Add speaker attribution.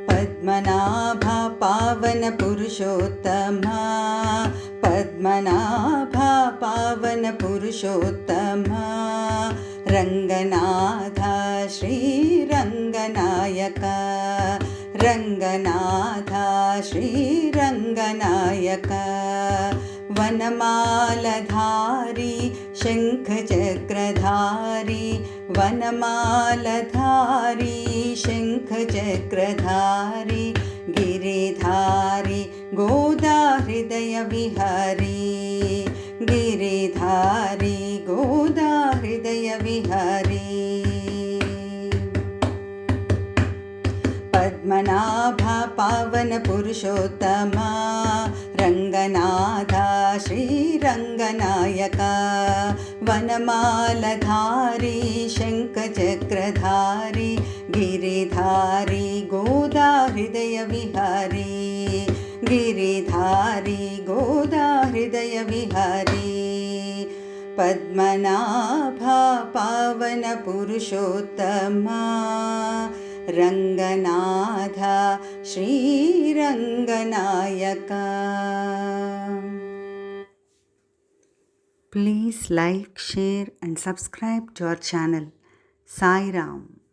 Speaker 1: पद्मनाभ पावन पुरुषोत्तमा, पद्मनाभ पावन पुरुषोत्तमा, रङ्गनाथ श्रीरङ्गनायक, रङ्गनाथ श्रीरङ्गनायक, वनमालधारी शङ्खचक्रधारी, वनमालधारी शङ्खचक्रधारी, गिरिधारी गोदाहृदयविहारी, गिरिधारी गोदाहृदयविहारी, पद्मनाभ पावन पुरुषोत्तमा, रङ्गनाथ श्रीरङ्गनायक, वनमालधारी शङ्खचक्रधारी, गिरिधारी गोदाहृदयविहारी, गिरिधारी गोदाहृदयविहारी, पद्मनाभ पावन Purushottama, Ranganath श्रीरङ्गनायक. Please like, share and subscribe to our channel. Sai Ram.